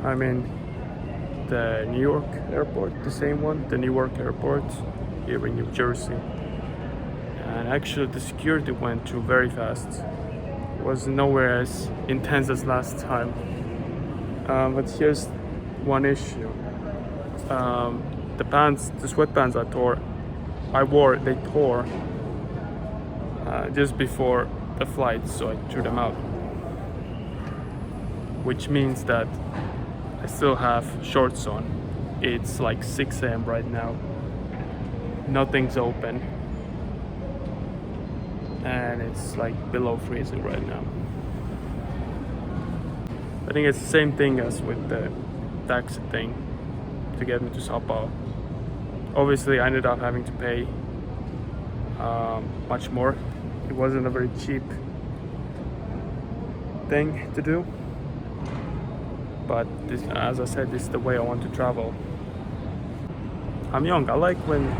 I'm in the New York airport, the same one, the Newark airport here in New Jersey. And actually the security went through very fast. It was nowhere as intense as last time. But here's one issue. The sweatpants I wore, they tore just before the flight, so I threw them out. Which means that I still have shorts on. It's like 6 a.m. right now. Nothing's open. And it's like below freezing right now. I think it's the same thing as with the taxi thing to get me to Sao Paulo. Obviously, I ended up having to pay much more. It wasn't a very cheap thing to do. But this, as I said, this is the way I want to travel. I'm young. I like when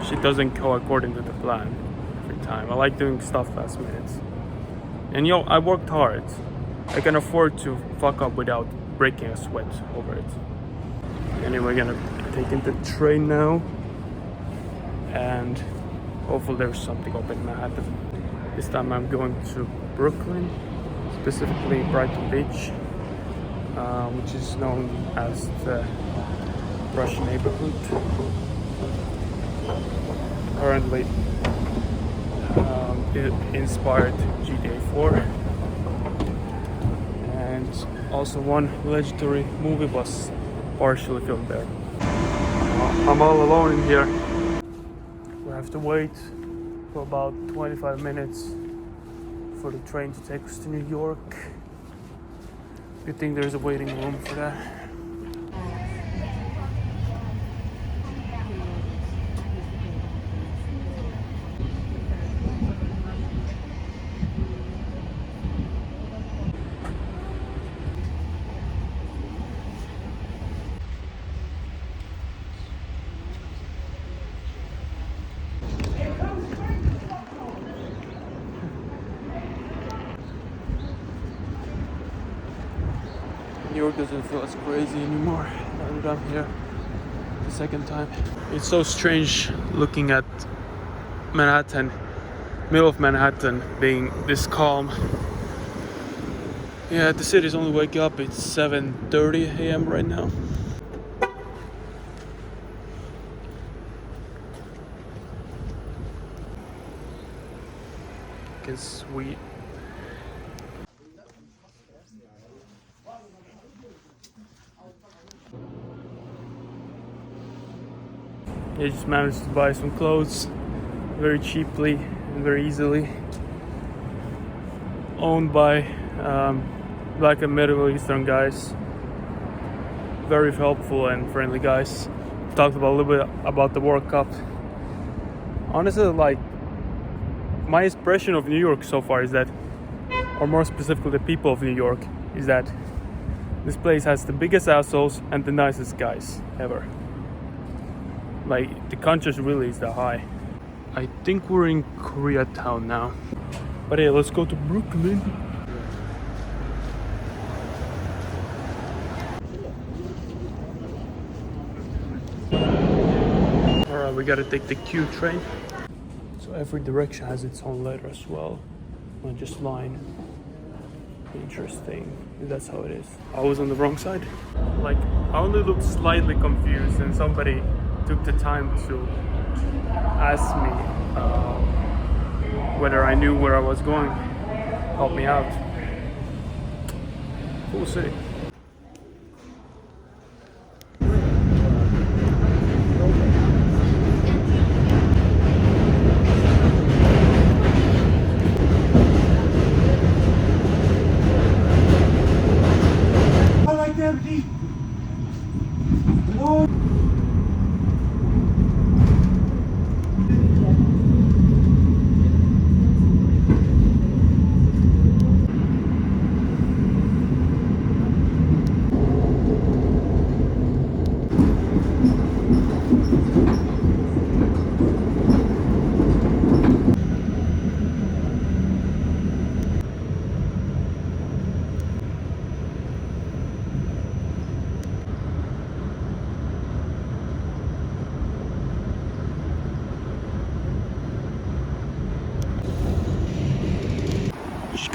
shit doesn't go according to the plan every time. I like doing stuff last minute. And I worked hard. I can afford to fuck up without breaking a sweat over it. Anyway, we're gonna take in the train now. And hopefully there's something open in Manhattan. This time I'm going to Brooklyn, specifically Brighton Beach, which is known as the Russian neighborhood. Currently, it inspired GTA 4, and also one legendary movie was partially filmed there. I'm all alone in here. We have to wait for about 25 minutes for the train to take us to New York. Good thing there's a waiting room for that. New York doesn't feel as crazy anymore now that I'm here the second time. It's so strange looking at Manhattan, middle of Manhattan, being this calm. Yeah, the city's only waking up. It's 7:30 a.m. right now. It's sweet. I just managed to buy some clothes very cheaply and very easily. Owned by Black and Middle Eastern guys. Very helpful and friendly guys. Talked about a little bit about the World Cup. Honestly, like, my impression of New York so far is that, or more specifically the people of New York, is that this place has the biggest assholes and the nicest guys ever. Like, the contrast really is that high. I think we're in Koreatown now. But hey, let's go to Brooklyn. Alright, we gotta take the Q train. So every direction has its own letter as well. Not just line. Interesting. That's how it is. I was on the wrong side. Like, I only looked slightly confused and somebody took the time to ask me whether I knew where I was going. Help me out. Cool city. I like that deep. No.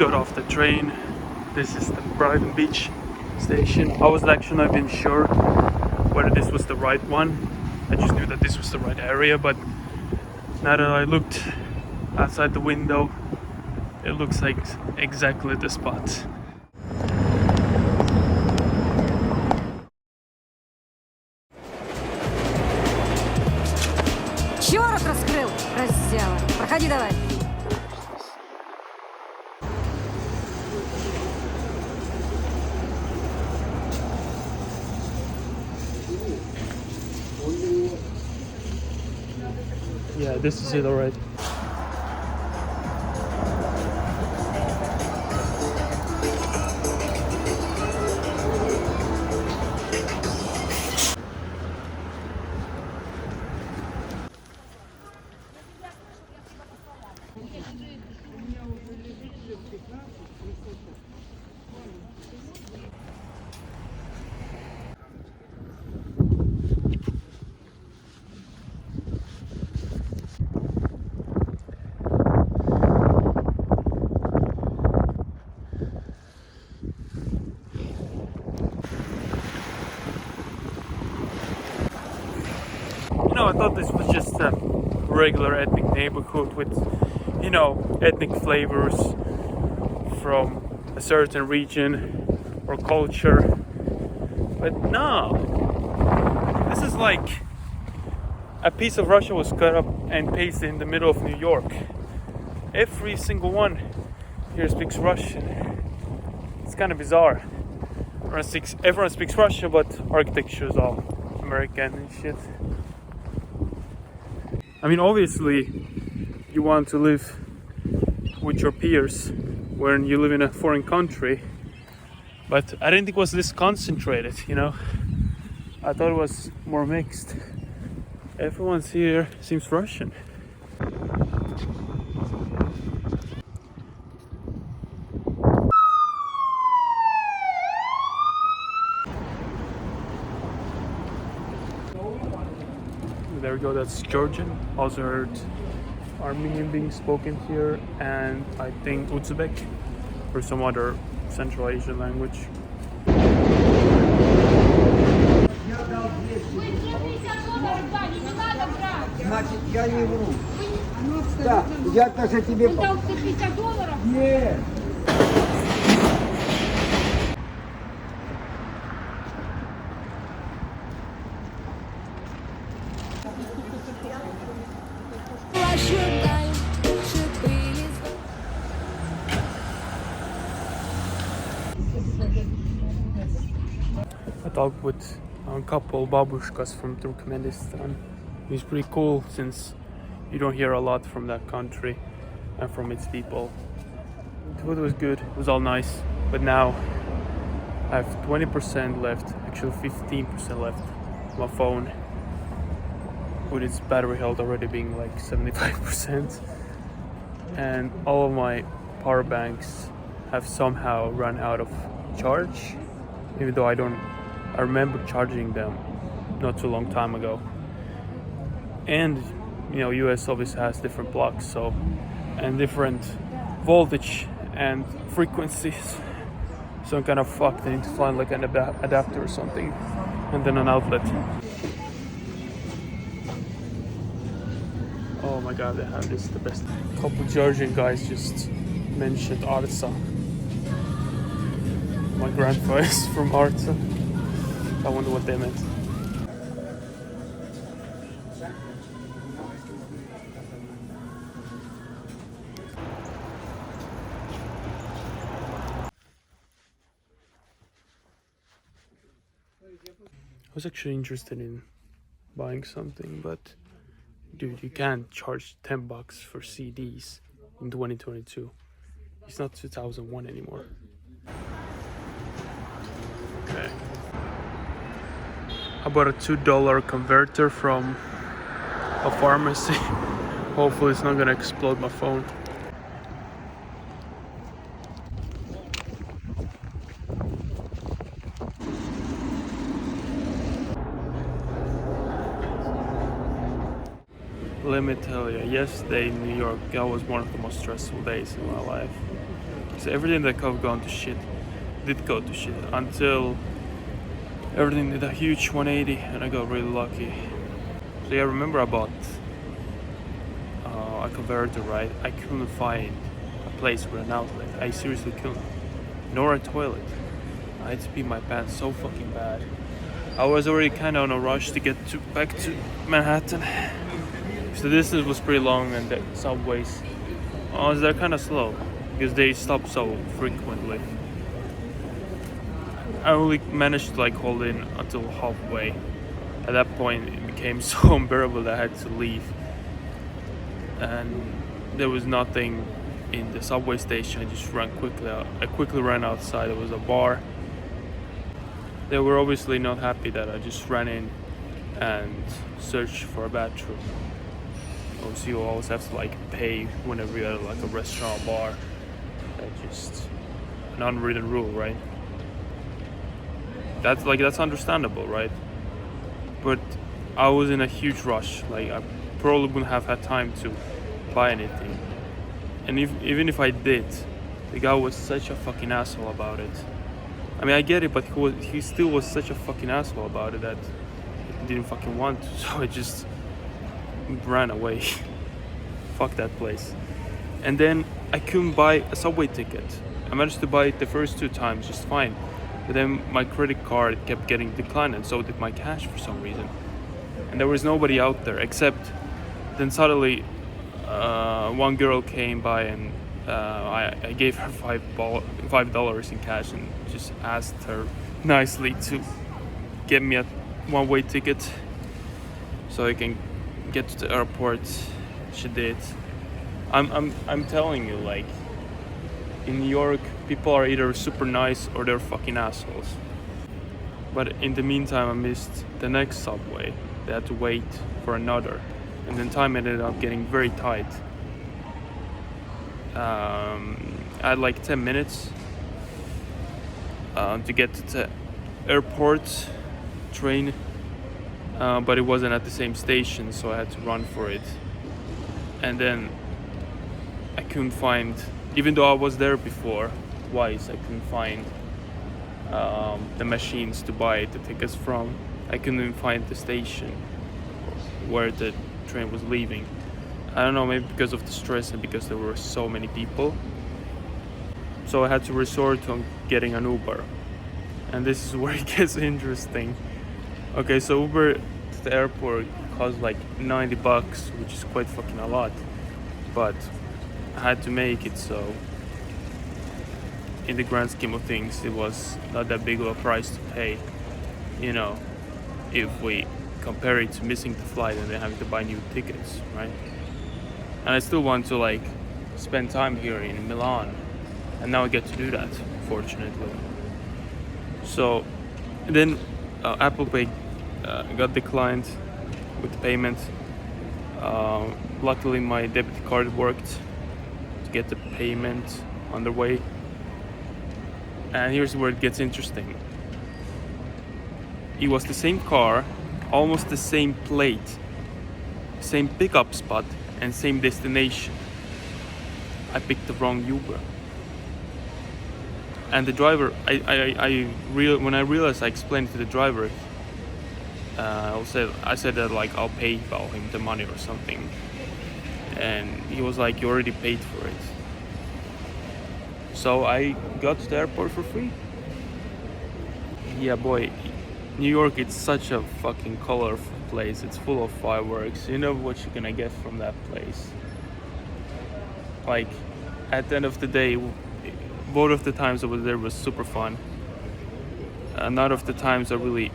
got off the train. This is the Brighton Beach station. I was actually not even sure whether this was the right one. I just knew that this was the right area, but now that I looked outside the window, it looks like exactly the spot. Чего рот раскрыл? Раззява. Проходи давай. Yeah, this is it, alright. I thought this was just a regular ethnic neighborhood with, ethnic flavors from a certain region or culture. But no, this is like a piece of Russia was cut up and pasted in the middle of New York. Every single one here speaks Russian. It's kind of bizarre. Everyone speaks Russian, but architecture is all American and shit. I mean, obviously, you want to live with your peers when you live in a foreign country, but I didn't think it was this concentrated, I thought it was more mixed. Everyone's here seems Russian. There we go, that's Georgian. Also heard Armenian being spoken here, and I think Uzbek or some other Central Asian language. Значит, я не вру. Да, я даже тебе... Он дал тебе $50? Нет. I talked with a couple babushkas from Turkmenistan. It's pretty cool since you don't hear a lot from that country and from its people. The food was good, it was all nice, but now I have 20% left, actually 15% left on my phone, with its battery health already being like 75%, and all of my power banks have somehow run out of charge, even though I remember charging them not too long time ago. And US obviously has different blocks, and different voltage and frequencies, so I'm kind of fucked. I need to find like an adapter or something, and then an outlet. Oh my god, they have this, the best. A couple Georgian guys just mentioned Artsakh. My grandfather is from Artsakh. I wonder what they meant. I was actually interested in buying something, but dude, you can't charge $10 for CDs in 2022. It's not 2001 anymore. Okay. I bought a $2 converter from a pharmacy. Hopefully it's not gonna explode my phone. Let me tell you, yesterday in New York, that was one of the most stressful days in my life. So everything that could have gone to shit did go to shit until everything did a huge 180 and I got really lucky. So yeah, remember I bought a converter, right? I couldn't find a place for an outlet. I seriously couldn't. Nor a toilet. I had to pee my pants so fucking bad. I was already kind of on a rush to get back to Manhattan. So the distance was pretty long and the subways, they're kind of slow because they stop so frequently. I only managed to like hold in until halfway. At that point it became so unbearable that I had to leave. And there was nothing in the subway station. I just ran quickly out. I quickly ran outside. There was a bar. They were obviously not happy that I just ran in and searched for a bathroom. Obviously you always have to like pay whenever you're at like a restaurant or bar. That's just an unwritten rule, right? That's understandable, right? But I was in a huge rush. Like I probably wouldn't have had time to buy anything. And even if I did, the guy was such a fucking asshole about it. I mean, I get it, but he still was such a fucking asshole about it that he didn't fucking want to. So I just ran away. Fuck that place. And then I couldn't buy a subway ticket. I managed to buy it the first 2 times just fine. But then my credit card kept getting declined and so did my cash for some reason. And there was nobody out there except then suddenly one girl came by and I gave her $5 in cash and just asked her nicely to get me a one-way ticket so I can get to the airport. She did. I'm telling you, like, in New York, people are either super nice or they're fucking assholes. But in the meantime, I missed the next subway. They had to wait for another, and then time ended up getting very tight. I had like 10 minutes to get to the airport train, but it wasn't at the same station, so I had to run for it. And then I couldn't find, even though I was there before twice, I couldn't find the machines to buy the tickets from. I couldn't even find the station where the train was leaving. I don't know, maybe because of the stress and because there were so many people. So I had to resort to getting an Uber. And this is where it gets interesting. Okay, so Uber to the airport cost like $90, which is quite fucking a lot. But I had to make it, so in the grand scheme of things, it was not that big of a price to pay. You know, if we compare it to missing the flight and then having to buy new tickets, right? And I still want to like spend time here in Milan, and now I get to do that, fortunately. So then Apple Pay got declined with the payment. Luckily my debit card worked to get the payment underway. And here's where it gets interesting. It was the same car, almost the same plate, same pickup spot, and same destination. I picked the wrong Uber. And the driver, when I realized, I explained to the driver. I said that like I'll pay him the money or something, and he was like, "You already paid for it." So I got to the airport for free. Yeah, boy, New York, it's such a fucking colorful place. It's full of fireworks. You know what you're gonna get from that place. Like, at the end of the day, both of the times I was there was super fun. None of the times I really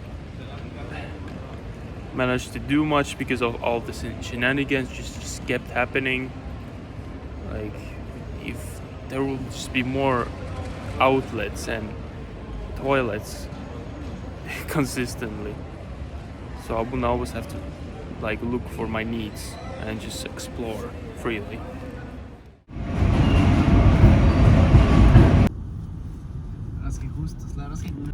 managed to do much because of all the shenanigans just kept happening. Like, if there will just be more outlets and toilets consistently, so I wouldn't always have to like look for my needs and just explore freely. Hast gehustet, das ist leider